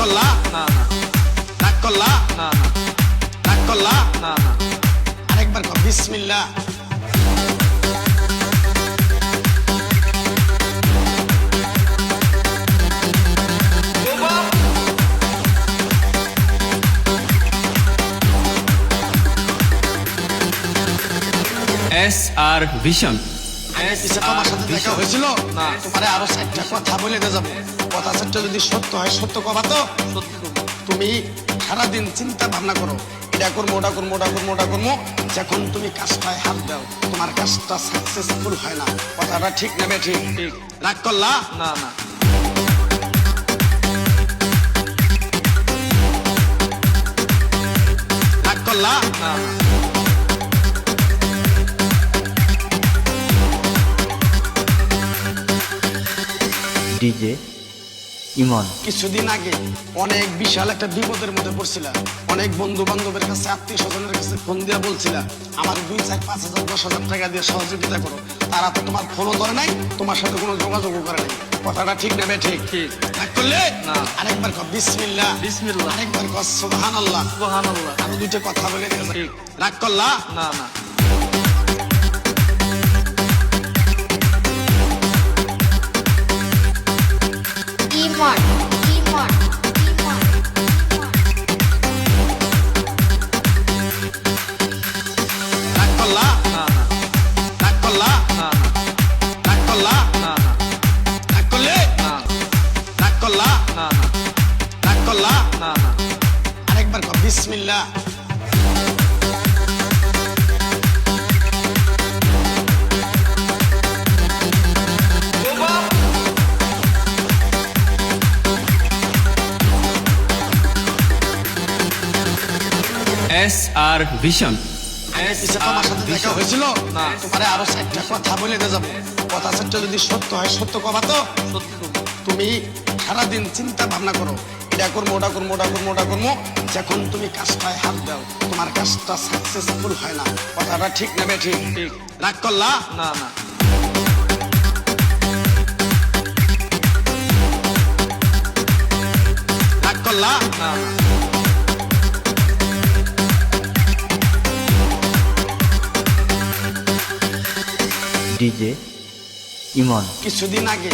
করলা না না রাগ করলা না না রাগ করলা না না আরেকবার কর বিসমিল্লাহ। SR vision. পিছে তোমার সাথে দেখা হয়েছিল না। তোমারে আরো 4টা কথা বলে দিয়ে যাবো। কথা 4টা যদি সত্য হয় সত্য কবা তো। সত্যি তো। তুমি সারাদিন চিন্তা ভাবনা করো, এটা করবো ওটা করবো ওটা করবো ওটা করবো, যখন তুমি কাজটায় হাত দাও তোমার কাজটা সাকসেসফুল হয় না। কথাটা ঠিক নেবে ঠিক? ঠিক। রাগ করলা না না রাগ করলা না না ডিজে ইমন। কিছুদিন আগে অনেক বিশাল একটা বিপদের মধ্যে পড়ছিলাম। অনেক বন্ধু বান্ধবের কাছে আত্মীয় স্বজনের কাছে ফোন দিয়ে বলছিলাম আমার 2, 4, 5 হাজার 10,000 টাকা দিয়ে সহযোগিতা করো। তারা তো তোমার ফোনও ধরে নাই, তোমার সাথে কোনো যোগাযোগও করে নাই। কথাটা ঠিক নেবে ঠিক? ঠিক। রাগ করলে না। আরেকবার কর বিসমিল্লাহ। বিসমিল্লাহ। আরেকবার কর সুবহানাল্লাহ। সুবহানাল্লাহ। আমি 2টা কথা বলে দিলাম। ঠিক। রাগ করলা না না ইমন ইমন ইমন রাগ করলা না না রাগ করলা না রাগ করলা না না রাগ করলে না রাগ করলা না না রাগ করলা না না আরেকবার কর বিসমিল্লাহ। SR vision. পিছে তোমার সাথে দেখা হয়েছিল না। তোমারে আরো 4টা কথা বলে দিয়ে যাবো। কথা 4টা যদি সত্য হয় সত্য কবা তো। সত্যি তো। তুমি সারাদিন চিন্তা ভাবনা করো, এটা করবো ওটা করবো ওটা করবো ওটা করবো, যখন তুমি কাজটায় হাত দাও তোমার কাজটা সাকসেসফুল হয় না। কথাটা ঠিক নেবে ঠিক? ঠিক। রাগ করলা না না রাগ করলা না না ডিজে ইমন। কিছুদিন আগে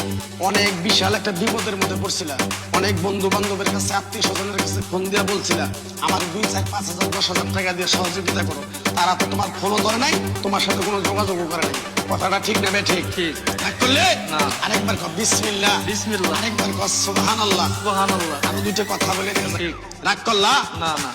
অনেক বিশাল একটা বিপদের মধ্যে পড়ছিলাম। অনেক বন্ধু বান্ধবের কাছে আত্মীয় স্বজনের কাছে ফোন দিয়ে বলছিলাম আমার 2, 4, 5 হাজার 10,000 টাকা দিয়ে সহযোগিতা করো। তারা তো তোমার ফোনও ধরে নাই, তোমার সাথে কোনো যোগাযোগও করে নাই। কথাটা ঠিক নেবে ঠিক? ঠিক। রাগ করলে না। আরেকবার কর বিসমিল্লাহ। বিসমিল্লাহ। আরেকবার কর সুবহানাল্লাহ। সুবহানাল্লাহ। আমি 2টা কথা বলে দিলাম। ঠিক। রাগ করলা না না